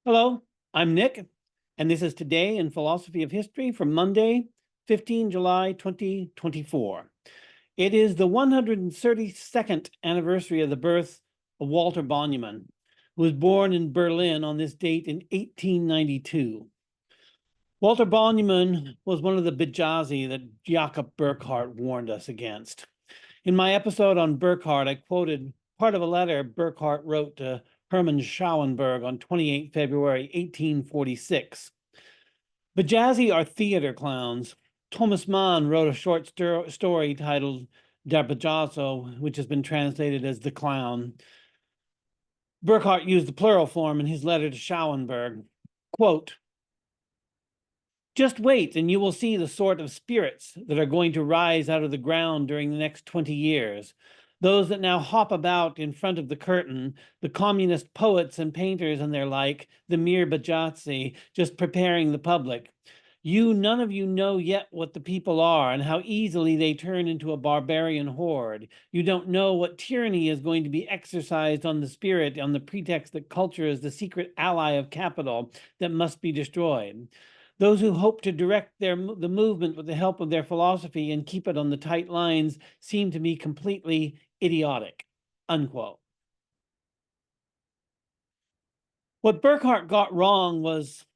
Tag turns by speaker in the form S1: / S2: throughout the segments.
S1: Hello, I'm Nick, and this is Today in Philosophy of History for Monday, 15 July 2024. It is the 132nd anniversary of the birth of Walter Bonnemann, who was born in Berlin on this date in 1892. Walter Bonnemann was one of the Bajazzi that Jakob Burckhardt warned us against. In my episode on Burckhardt, I quoted part of a letter Burckhardt wrote to Hermann Schauenberg on 28 February 1846. Bajazzi are theater clowns. Thomas Mann wrote a short story titled Der Bajazzo, which has been translated as The Clown. Burckhardt used the plural form in his letter to Schauenberg. Quote, "Just wait and you will see the sort of spirits that are going to rise out of the ground during the next 20 years. Those that now hop about in front of the curtain, the communist poets and painters and their like, the mere Bajazzi, just preparing the public. None of you know yet what the people are and how easily they turn into a barbarian horde. You don't know what tyranny is going to be exercised on the spirit on the pretext that culture is the secret ally of capital that must be destroyed. Those who hope to direct the movement with the help of their philosophy and keep it on the tight lines seem to me completely idiotic," unquote. What Burckhardt got wrong was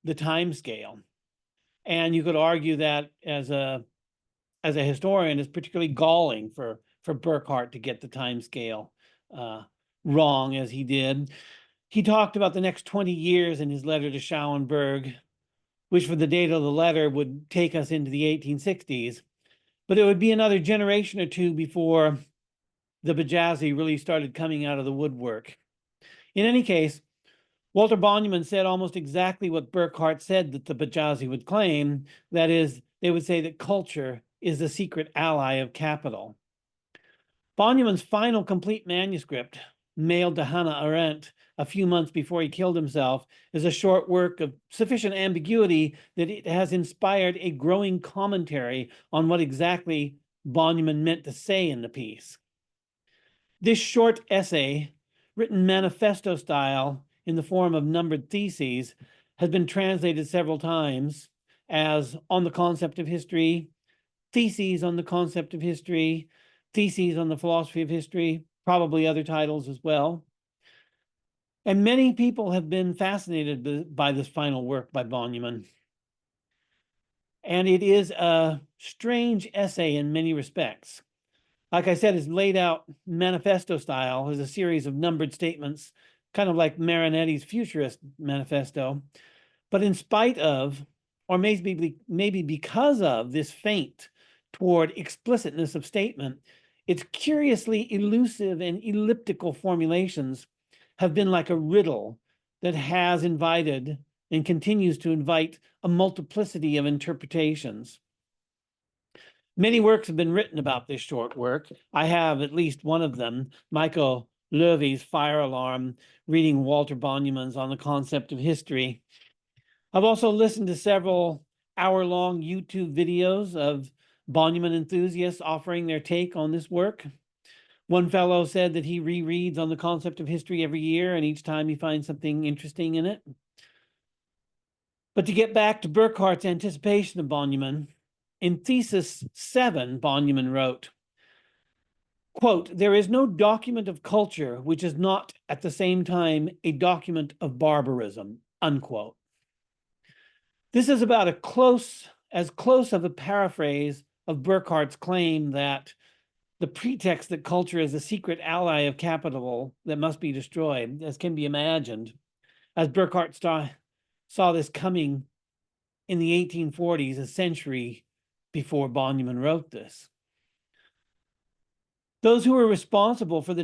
S1: the time scale. And you could argue that as a historian, it's particularly galling for Burckhardt to get the time scale wrong as he did. He talked about the next 20 years in his letter to Schauenberg, which for the date of the letter would take us into the 1860s. But it would be another generation or two before the Bajazzi really started coming out of the woodwork. In any case, Walter Bonnemann said almost exactly what Burckhardt said that the Bajazzi would claim. That is, they would say that culture is the secret ally of capital. Bonnemann's final complete manuscript, mailed to Hannah Arendt a few months before he killed himself, is a short work of sufficient ambiguity that it has inspired a growing commentary on what exactly Bonnemann meant to say in the piece. This short essay, written manifesto style in the form of numbered theses, has been translated several times as On the Concept of History, Theses on the Concept of History, Theses on the Philosophy of History, probably other titles as well. And many people have been fascinated by this final work by Bonnemann. And it is a strange essay in many respects. Like I said, it's laid out manifesto style as a series of numbered statements, kind of like Marinetti's Futurist Manifesto. But in spite of, or maybe because of this feint toward explicitness of statement, its curiously elusive and elliptical formulations have been like a riddle that has invited and continues to invite a multiplicity of interpretations. Many works have been written about this short work. I have at least one of them, Michael Löwy's Fire Alarm, reading Walter Bonnemann's On the Concept of History. I've also listened to several hour-long YouTube videos of Bonnemann enthusiasts offering their take on this work. One fellow said that he rereads On the Concept of History every year, and each time he finds something interesting in it. But to get back to Burckhardt's anticipation of Bonnemann, in Thesis 7, Bonnemann wrote, quote, "There is no document of culture which is not at the same time a document of barbarism," unquote. This is about as close of a paraphrase of Burckhardt's claim that the pretext that culture is a secret ally of capital that must be destroyed, as can be imagined, as Burckhardt saw this coming in the 1840s, a century before Bonnemann wrote this. Those who were responsible for the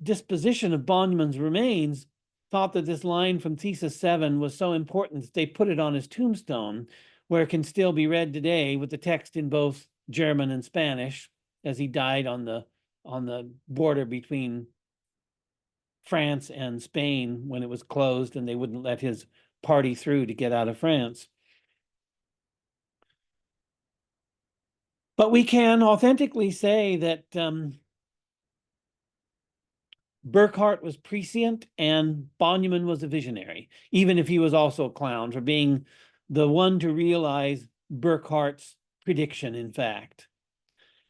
S1: disposition of Bonnemann's remains thought that this line from Thesis 7 was so important that they put it on his tombstone, where it can still be read today with the text in both German and Spanish, as he died on the border between France and Spain when it was closed and they wouldn't let his party through to get out of France. But we can authentically say that Burckhardt was prescient and Bonneman was a visionary, even if he was also a clown for being the one to realize Burckhardt's prediction, in fact.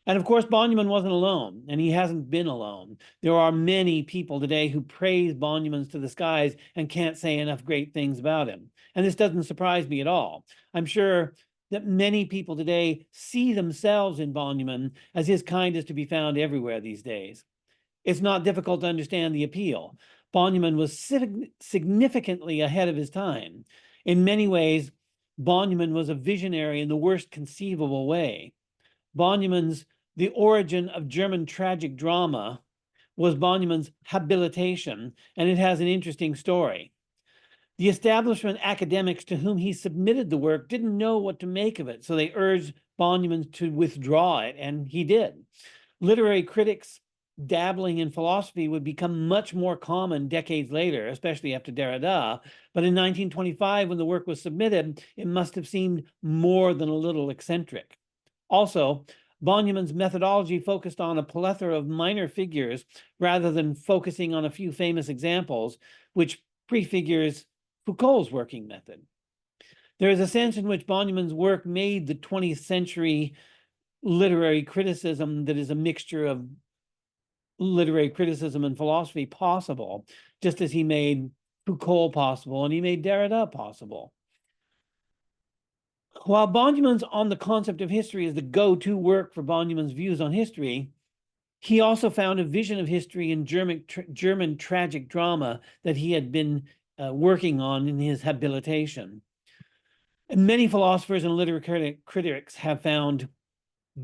S1: And of course, Bonneman wasn't alone, and he hasn't been alone. There are many people today who praise Bonneman's to the skies and can't say enough great things about him. And this doesn't surprise me at all. I'm sure that many people today see themselves in Bonneman, as his kind is to be found everywhere these days. It's not difficult to understand the appeal. Bonneman was significantly ahead of his time. In many ways, Bonneman was a visionary in the worst conceivable way. Bonneman's The Origin of German Tragic Drama was Bonneman's habilitation, and it has an interesting story. The establishment academics to whom he submitted the work didn't know what to make of it, so they urged Bonneman to withdraw it, and he did. Literary critics dabbling in philosophy would become much more common decades later, especially after Derrida. But in 1925, when the work was submitted, it must have seemed more than a little eccentric. Also, Bonneman's methodology focused on a plethora of minor figures rather than focusing on a few famous examples, which prefigures Foucault's working method. There is a sense in which Bonneman's work made the 20th century literary criticism that is a mixture of literary criticism and philosophy possible, just as he made Foucault possible and he made Derrida possible. While Bonneman's On the Concept of History is the go-to work for Bonneman's views on history, he also found a vision of history in German tragic drama that he had been working on in his habilitation. And many philosophers and literary critics have found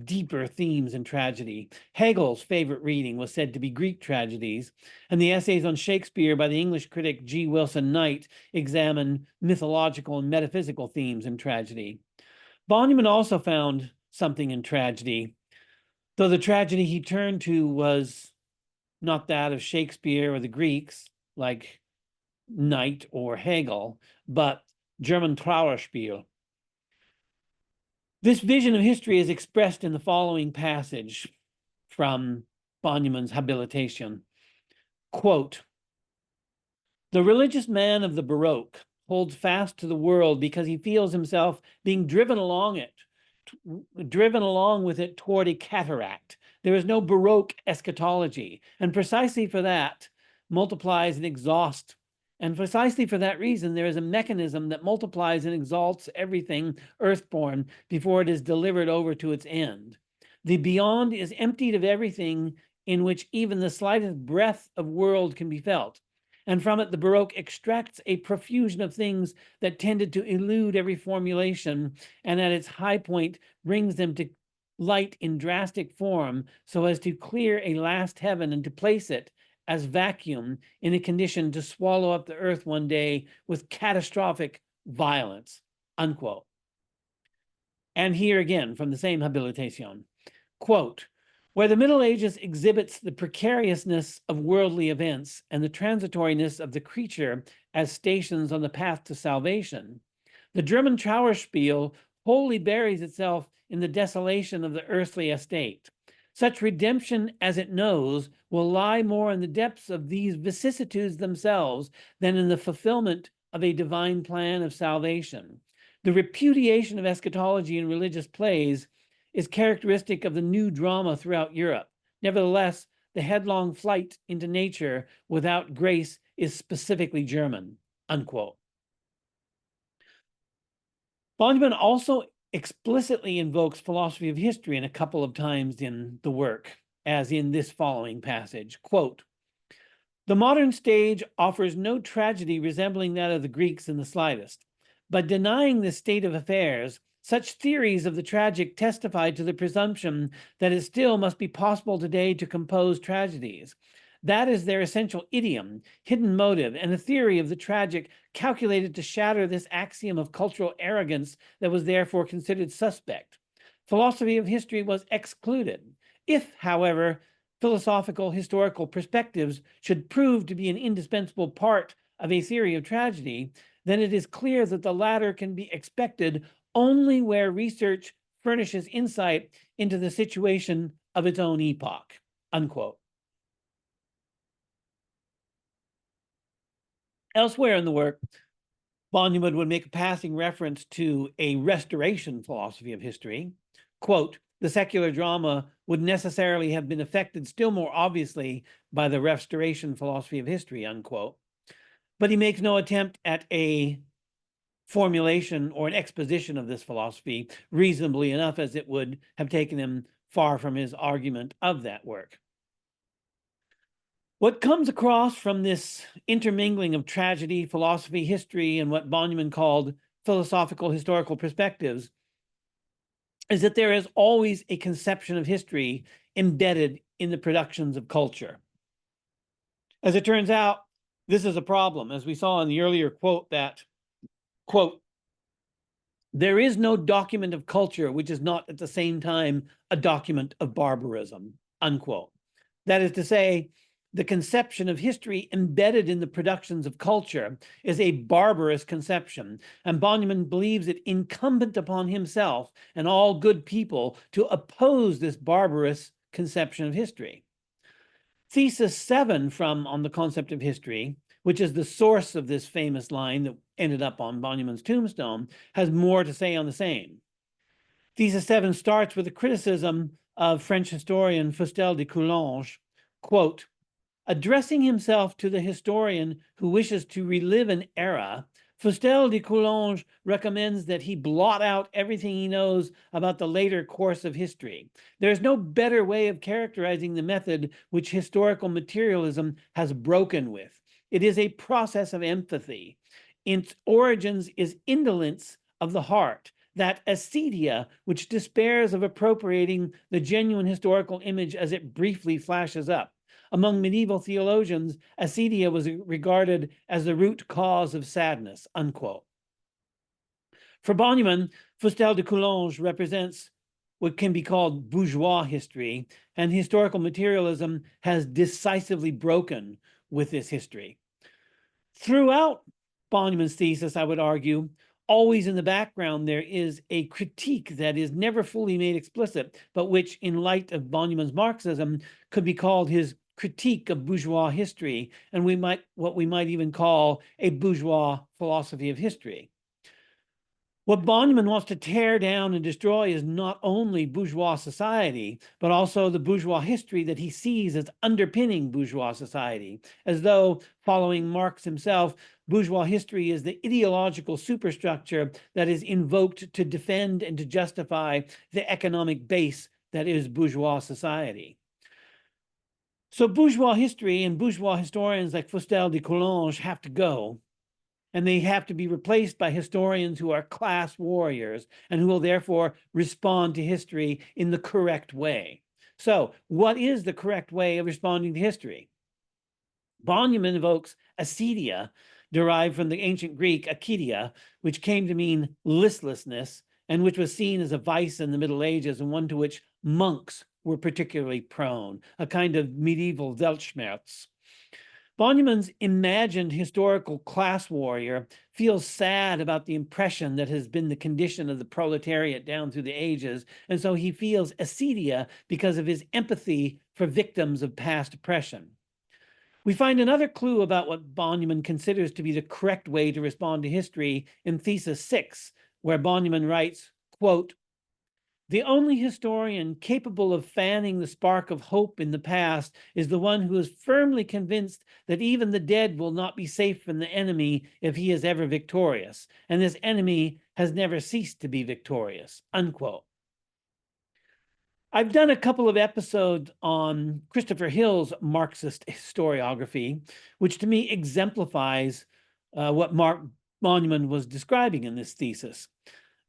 S1: deeper themes in tragedy. Hegel's favorite reading was said to be Greek tragedies, and the essays on Shakespeare by the English critic G. Wilson Knight examine mythological and metaphysical themes in tragedy. Bonneman also found something in tragedy, though the tragedy he turned to was not that of Shakespeare or the Greeks, like Knight or Hegel, but German Trauerspiel. This vision of history is expressed in the following passage from Bonneman's habilitation. Quote, "The religious man of the Baroque holds fast to the world because he feels himself being driven along with it toward a cataract. There is no Baroque eschatology, and precisely for that multiplies and exhausts. And precisely for that reason, there is a mechanism that multiplies and exalts everything earthborn before it is delivered over to its end. The beyond is emptied of everything in which even the slightest breath of world can be felt. And from it, the Baroque extracts a profusion of things that tended to elude every formulation, and at its high point brings them to light in drastic form so as to clear a last heaven and to place it as vacuum in a condition to swallow up the earth one day with catastrophic violence," unquote. And here again from the same habilitation, quote, "Where the Middle Ages exhibits the precariousness of worldly events and the transitoriness of the creature as stations on the path to salvation, the German Trauerspiel wholly buries itself in the desolation of the earthly estate. Such redemption as it knows will lie more in the depths of these vicissitudes themselves than in the fulfillment of a divine plan of salvation. The repudiation of eschatology in religious plays is characteristic of the new drama throughout Europe. Nevertheless, the headlong flight into nature without grace is specifically German," unquote. Bonneman also explicitly invokes philosophy of history in a couple of times in the work, as in this following passage, quote, "The modern stage offers no tragedy resembling that of the Greeks in the slightest. But denying this state of affairs, such theories of the tragic testify to the presumption that it still must be possible today to compose tragedies. That is their essential idiom, hidden motive, and a theory of the tragic calculated to shatter this axiom of cultural arrogance that was therefore considered suspect. Philosophy of history was excluded. If, however, philosophical historical perspectives should prove to be an indispensable part of a theory of tragedy, then it is clear that the latter can be expected only where research furnishes insight into the situation of its own epoch," unquote. Elsewhere in the work, Bonneman would make a passing reference to a restoration philosophy of history. Quote, the secular drama would necessarily have been affected still more obviously by the restoration philosophy of history, unquote. But he makes no attempt at a formulation or an exposition of this philosophy, reasonably enough as it would have taken him far from his argument of that work. What comes across from this intermingling of tragedy, philosophy, history, and what Bonneman called philosophical historical perspectives is that there is always a conception of history embedded in the productions of culture. As it turns out, this is a problem, as we saw in the earlier quote that, quote, there is no document of culture which is not at the same time a document of barbarism, unquote. That is to say, the conception of history embedded in the productions of culture is a barbarous conception, and Bonneman believes it incumbent upon himself and all good people to oppose this barbarous conception of history. Thesis 7 from On the Concept of History, which is the source of this famous line that ended up on Bonneman's tombstone, has more to say on the same. Thesis 7 starts with a criticism of French historian Fustel de Coulanges, quote, addressing himself to the historian who wishes to relive an era, Fustel de Coulanges recommends that he blot out everything he knows about the later course of history. There is no better way of characterizing the method which historical materialism has broken with. It is a process of empathy. Its origins is indolence of the heart, that acedia which despairs of appropriating the genuine historical image as it briefly flashes up. Among medieval theologians, acedia was regarded as the root cause of sadness, unquote. For Bonneman, Fustel de Coulanges represents what can be called bourgeois history, and historical materialism has decisively broken with this history. Throughout Bonneman's thesis, I would argue, always in the background, there is a critique that is never fully made explicit, but which, in light of Bonneman's Marxism, could be called his critique of bourgeois history, and what we might even call a bourgeois philosophy of history. What Bonneman wants to tear down and destroy is not only bourgeois society, but also the bourgeois history that he sees as underpinning bourgeois society, as though, following Marx himself, bourgeois history is the ideological superstructure that is invoked to defend and to justify the economic base that is bourgeois society. So bourgeois history and bourgeois historians like Fustel de Coulanges have to go, and they have to be replaced by historians who are class warriors and who will therefore respond to history in the correct way. So what is the correct way of responding to history? Bonneman invokes acedia, derived from the ancient Greek akidia, which came to mean listlessness, and which was seen as a vice in the Middle Ages and one to which monks were particularly prone, a kind of medieval Weltschmerz. Bonneman's imagined historical class warrior feels sad about the impression that has been the condition of the proletariat down through the ages, and so he feels acedia because of his empathy for victims of past oppression. We find another clue about what Bonneman considers to be the correct way to respond to history in Thesis 6, where Bonneman writes, quote, the only historian capable of fanning the spark of hope in the past is the one who is firmly convinced that even the dead will not be safe from the enemy if he is ever victorious, and this enemy has never ceased to be victorious, unquote. I've done a couple of episodes on Christopher Hill's Marxist historiography, which to me exemplifies what Bonneman was describing in this thesis.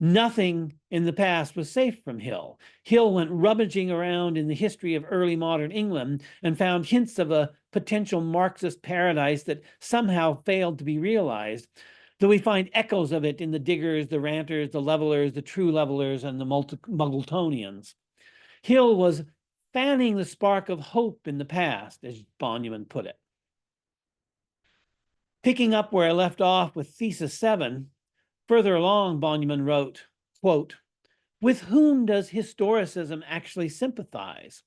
S1: Nothing in the past was safe from Hill. Hill went rummaging around in the history of early modern England and found hints of a potential Marxist paradise that somehow failed to be realized, though we find echoes of it in the Diggers, the Ranters, the Levelers, the True Levelers, and the Muggletonians. Hill was fanning the spark of hope in the past, as Bonneman put it. Picking up where I left off with Thesis 7, further along, Bonneman wrote, quote, with whom does historicism actually sympathize?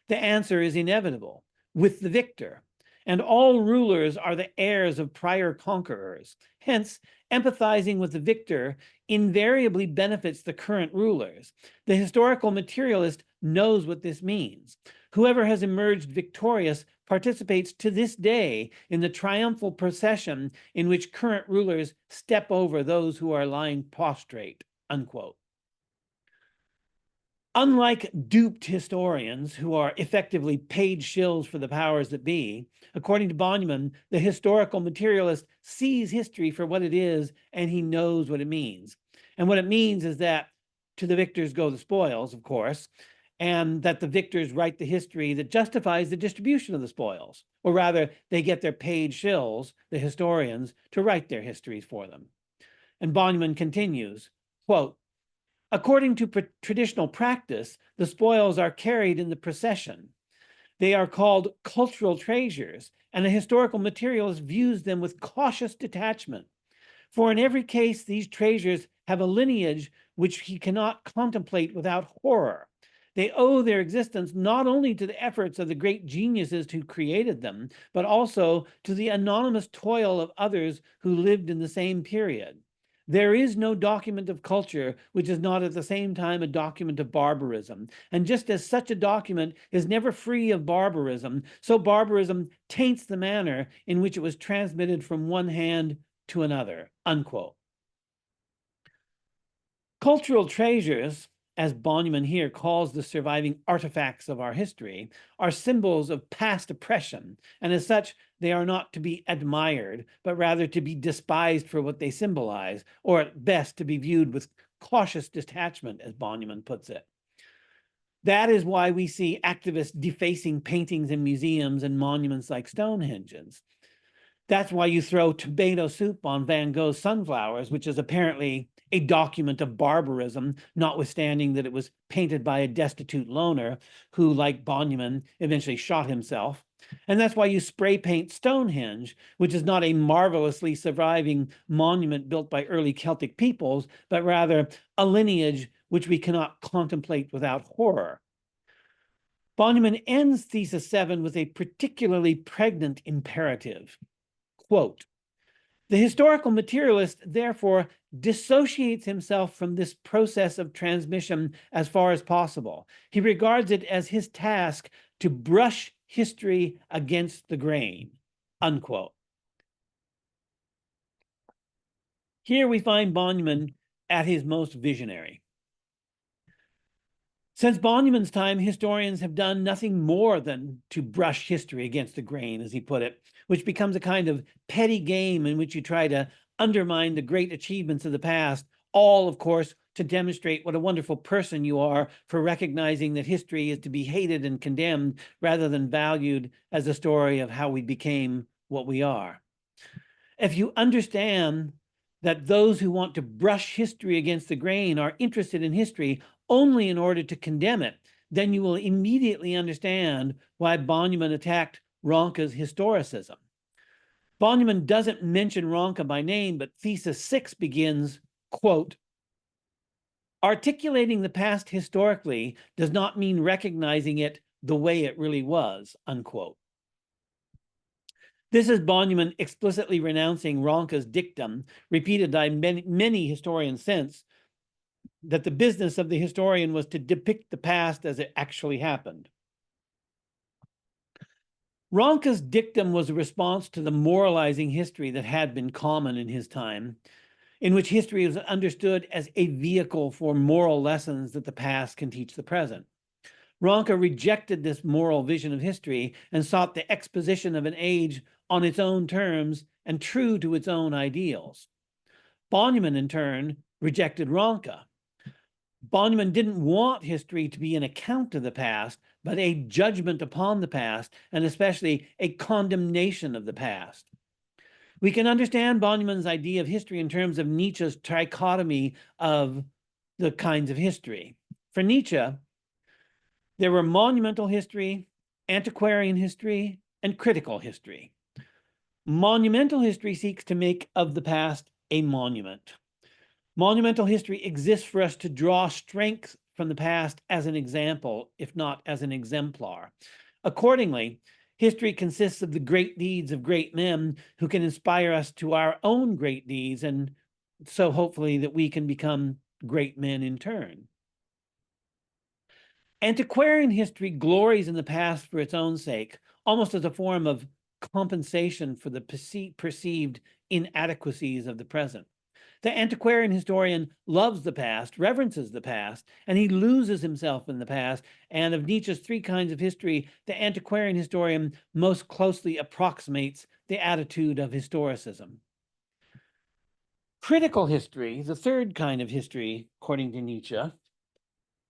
S1: The answer is inevitable, with the victor. and all rulers are the heirs of prior conquerors. Hence, empathizing with the victor invariably benefits the current rulers. The historical materialist knows what this means. Whoever has emerged victorious participates to this day in the triumphal procession in which current rulers step over those who are lying prostrate, unquote. Unlike duped historians who are effectively paid shills for the powers that be, according to Bonneman, the historical materialist sees history for what it is, and he knows what it means. And what it means is that to the victors go the spoils, of course, and that the victors write the history that justifies the distribution of the spoils, or rather, they get their paid shills, the historians, to write their histories for them. And Bonneman continues, quote, according to traditional practice, the spoils are carried in the procession. They are called cultural treasures, and a historical materialist views them with cautious detachment. For in every case, these treasures have a lineage which he cannot contemplate without horror. They owe their existence not only to the efforts of the great geniuses who created them, but also to the anonymous toil of others who lived in the same period. There is no document of culture which is not at the same time a document of barbarism. And just as such a document is never free of barbarism, so barbarism taints the manner in which it was transmitted from one hand to another, unquote. Cultural treasures, as Bonneman here calls the surviving artifacts of our history, are symbols of past oppression, and as such, they are not to be admired, but rather to be despised for what they symbolize, or at best to be viewed with cautious detachment, as Bonneman puts it. That is why we see activists defacing paintings in museums and monuments like Stonehenge's. That's why you throw tomato soup on Van Gogh's sunflowers, which is apparently a document of barbarism, notwithstanding that it was painted by a destitute loner who, like Bonneman, eventually shot himself. And that's why you spray paint Stonehenge, which is not a marvelously surviving monument built by early Celtic peoples, but rather a lineage which we cannot contemplate without horror. Bonneman ends Thesis 7 with a particularly pregnant imperative. Quote, the historical materialist, therefore, dissociates himself from this process of transmission as far as possible. He regards it as his task to brush history against the grain, unquote. Here we find Bonneman at his most visionary. Since Bonneman's time, historians have done nothing more than to brush history against the grain, as he put it, which becomes a kind of petty game in which you try to undermine the great achievements of the past, all, of course, to demonstrate what a wonderful person you are for recognizing that history is to be hated and condemned rather than valued as a story of how we became what we are. If you understand that those who want to brush history against the grain are interested in history only in order to condemn it, then you will immediately understand why Bonneman attacked Ronke's historicism. Bonneman doesn't mention Ronke by name, but Thesis 6 begins, quote, articulating the past historically does not mean recognizing it the way it really was, unquote. This is Bonneman explicitly renouncing Ronke's dictum, repeated by many historians since, that the business of the historian was to depict the past as it actually happened. Ronke's dictum was a response to the moralizing history that had been common in his time, in which history was understood as a vehicle for moral lessons that the past can teach the present. Ronke rejected this moral vision of history and sought the exposition of an age on its own terms and true to its own ideals. Bonneman, in turn, rejected Ronke. Bonneman didn't want history to be an account of the past, but a judgment upon the past, and especially a condemnation of the past. We can understand Bonneman's idea of history in terms of Nietzsche's trichotomy of the kinds of history. For Nietzsche, there were monumental history, antiquarian history, and critical history. Monumental history seeks to make of the past a monument. Monumental history exists for us to draw strength from the past as an example, if not as an exemplar. Accordingly, History consists of the great deeds of great men who can inspire us to our own great deeds, and so hopefully that we can become great men in turn. Antiquarian history glories in the past for its own sake, almost as a form of compensation for the perceived inadequacies of the present. The antiquarian historian loves the past, reverences the past, and he loses himself in the past. And of Nietzsche's three kinds of history, the antiquarian historian most closely approximates the attitude of historicism. Critical history, the third kind of history, according to Nietzsche,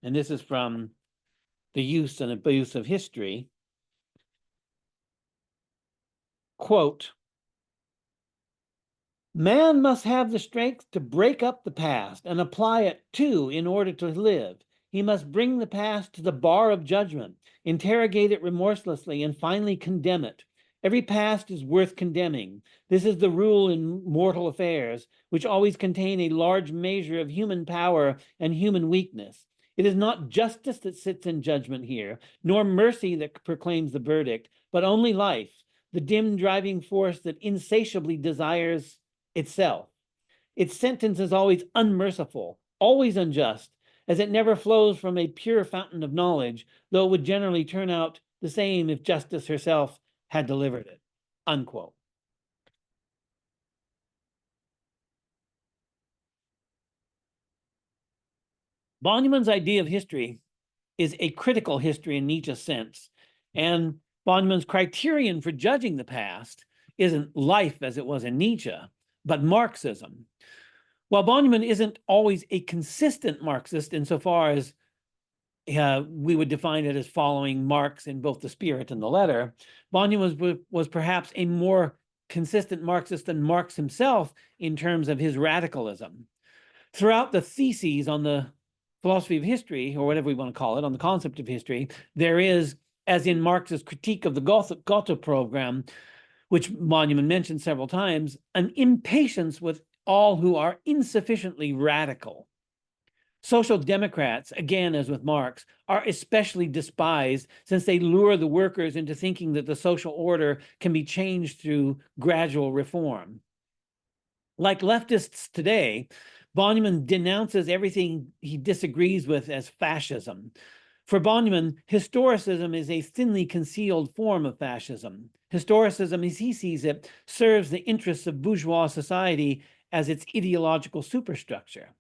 S1: and this is from The Use and Abuse of History, quote, "Man must have the strength to break up the past and apply it too in order to live. He must bring the past to the bar of judgment, interrogate it remorselessly, and finally condemn it. Every past is worth condemning. This is the rule in mortal affairs, which always contain a large measure of human power and human weakness. It is not justice that sits in judgment here, nor mercy that proclaims the verdict, but only life, the dim driving force that insatiably desires itself. Its sentence is always unmerciful, always unjust, as it never flows from a pure fountain of knowledge, though it would generally turn out the same if justice herself had delivered it." Unquote. Bonneman's idea of history is a critical history in Nietzsche's sense, and Bonneman's criterion for judging the past isn't life as it was in Nietzsche, but Marxism. While Bonneman isn't always a consistent Marxist insofar as we would define it as following Marx in both the spirit and the letter, Bonneman was perhaps a more consistent Marxist than Marx himself in terms of his radicalism. Throughout the theses on the philosophy of history, or whatever we want to call it, on the concept of history, there is, as in Marx's critique of the Gotha program, which Bonneman mentioned several times, an impatience with all who are insufficiently radical. Social democrats, again, as with Marx, are especially despised since they lure the workers into thinking that the social order can be changed through gradual reform. Like leftists today, Bonneman denounces everything he disagrees with as fascism. For Bonneman, historicism is a thinly concealed form of fascism. Historicism, as he sees it, serves the interests of bourgeois society as its ideological superstructure.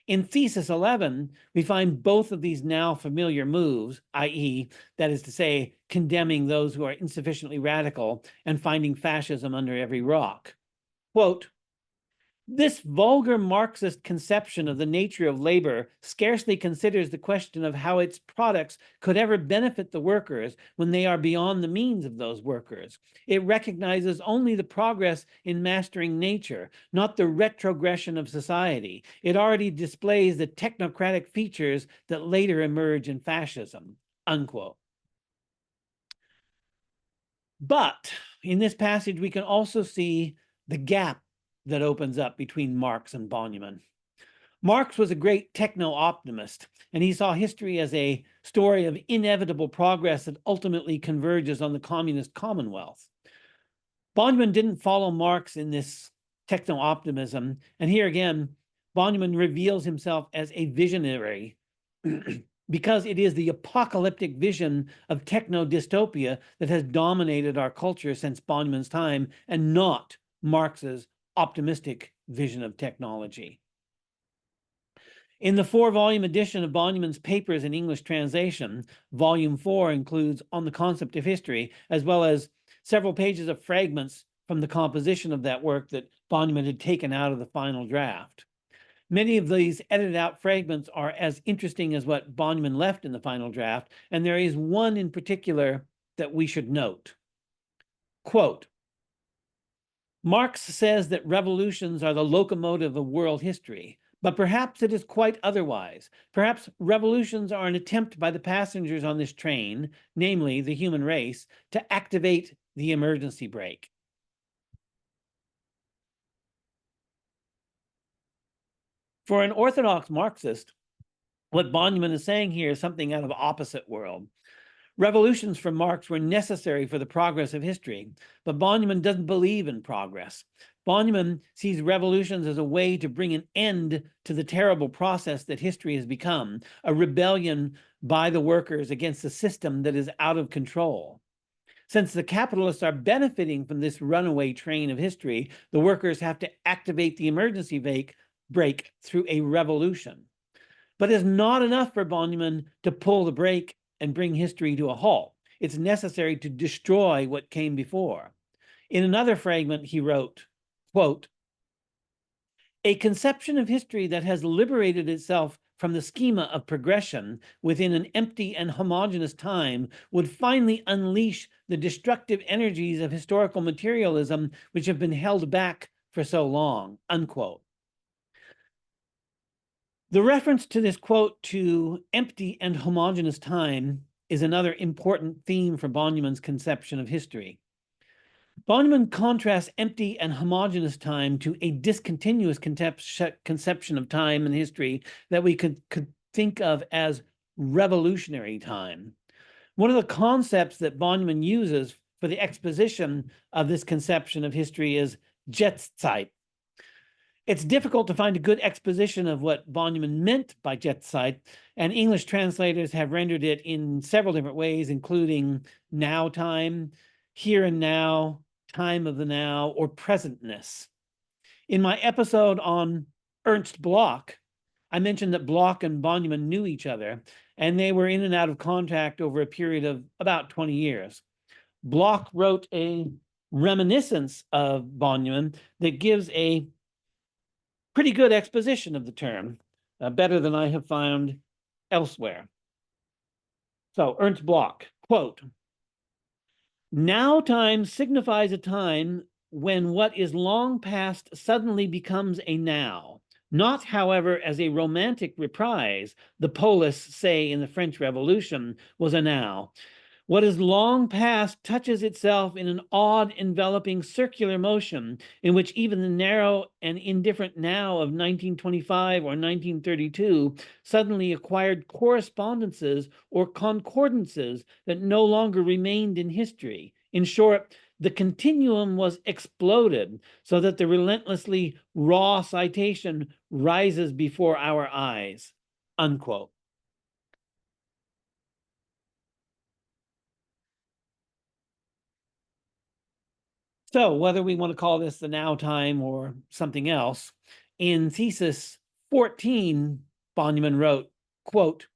S1: In Thesis 11, we find both of these now familiar moves, i.e., that is to say, condemning those who are insufficiently radical and finding fascism under every rock. Quote, "This vulgar Marxist conception of the nature of labor scarcely considers the question of how its products could ever benefit the workers when they are beyond the means of those workers. It recognizes only the progress in mastering nature, not the retrogression of society. It already displays the technocratic features that later emerge in fascism." Unquote. But in this passage, we can also see the gap that opens up between Marx and Bonneman. Marx was a great techno-optimist, and he saw history as a story of inevitable progress that ultimately converges on the communist commonwealth. Bonneman didn't follow Marx in this techno-optimism, and here again, Bonneman reveals himself as a visionary because it is the apocalyptic vision of techno-dystopia that has dominated our culture since Bonneman's time, and not Marx's optimistic vision of technology. In the 4-volume edition of Bonneman's papers in English translation, volume 4 includes On the Concept of History, as well as several pages of fragments from the composition of that work that Bonneman had taken out of the final draft. Many of these edited out fragments are as interesting as what Bonneman left in the final draft, and there is one in particular that we should note. Quote, "Marx says that revolutions are the locomotive of world history, but perhaps it is quite otherwise. Perhaps revolutions are an attempt by the passengers on this train, namely the human race, to activate the emergency brake." For an orthodox Marxist, what Bonneman is saying here is something out of opposite world. Revolutions for Marx were necessary for the progress of history, but Bonjamin doesn't believe in progress. Bonjamin sees revolutions as a way to bring an end to the terrible process that history has become, a rebellion by the workers against a system that is out of control. Since the capitalists are benefiting from this runaway train of history, the workers have to activate the emergency brake through a revolution. But it's not enough for Bonjamin to pull the brake and bring history to a halt. It's necessary to destroy what came before. In another fragment, he wrote, quote, "A conception of history that has liberated itself from the schema of progression within an empty and homogeneous time would finally unleash the destructive energies of historical materialism which have been held back for so long," unquote. The reference to this quote to empty and homogeneous time is another important theme for Bonjamin's conception of history. Bonjamin contrasts empty and homogeneous time to a discontinuous conception of time and history that we could think of as revolutionary time. One of the concepts that Bonjamin uses for the exposition of this conception of history is Jetztzeit. It's difficult to find a good exposition of what Bonjamin meant by Jetztzeit, and English translators have rendered it in several different ways, including now time, here and now, time of the now, or presentness. In my episode on Ernst Bloch, I mentioned that Bloch and Bonjamin knew each other, and they were in and out of contact over a period of about 20 years. Bloch wrote a reminiscence of Bonjamin that gives a pretty good exposition of the term, better than I have found elsewhere. So Ernst Bloch, quote, "Now time signifies a time when what is long past suddenly becomes a now, not, however, as a romantic reprise, the polis, say, in the French Revolution, was a now. What is long past touches itself in an odd, enveloping circular motion in which even the narrow and indifferent now of 1925 or 1932 suddenly acquired correspondences or concordances that no longer remained in history. In short, the continuum was exploded so that the relentlessly raw citation rises before our eyes," unquote. So whether we want to call this the now time or something else, in thesis 14, Bonjamin wrote, quote,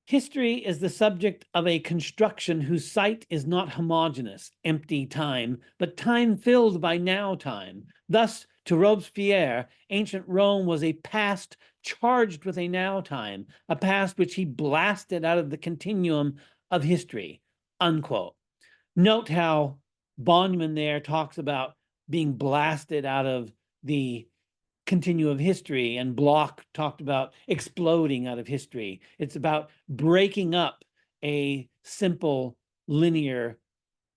S1: "History is the subject of a construction whose site is not homogeneous, empty time, but time filled by now time. Thus, to Robespierre, ancient Rome was a past charged with a now time, a past which he blasted out of the continuum of history," unquote. Note how Bonjamin there talks about being blasted out of the continuum of history, and Bloch talked about exploding out of history. It's about breaking up a simple linear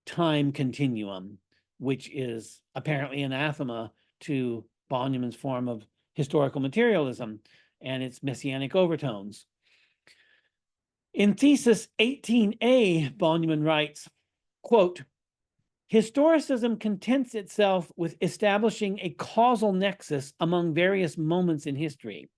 S1: time continuum, which is apparently anathema to Bonjamin's form of historical materialism and its messianic overtones. In thesis 18a, Bonjamin writes, quote, "Historicism contents itself with establishing a causal nexus among various moments in history.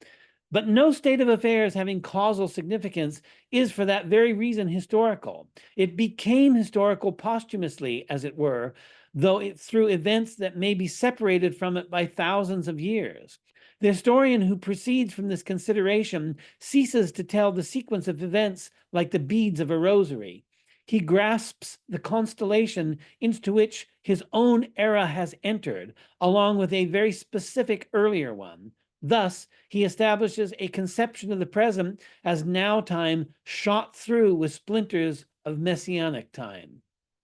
S1: But no state of affairs having causal significance is for that very reason historical. It became historical posthumously, as it were, though through events that may be separated from it by thousands of years. The historian who proceeds from this consideration ceases to tell the sequence of events like the beads of a rosary. He grasps the constellation into which his own era has entered, along with a very specific earlier one. Thus, he establishes a conception of the present as now time shot through with splinters of messianic time,"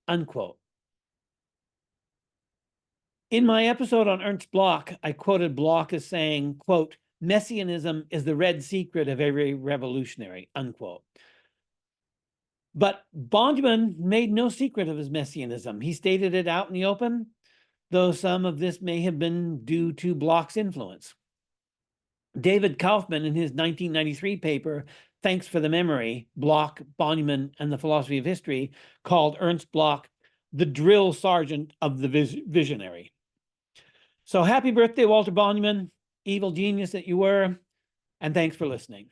S1: unquote. In my episode on Ernst Bloch, I quoted Bloch as saying, quote, "Messianism is the red secret of every revolutionary," unquote. But Bonjamin made no secret of his messianism. He stated it out in the open, though some of this may have been due to Bloch's influence. David Kaufman, in his 1993 paper, thanks for the memory, Bloch, Bonneman, and the Philosophy of History, called Ernst Bloch the drill sergeant of the visionary. So happy birthday, Walter Bonneman, evil genius that you were, and thanks for listening.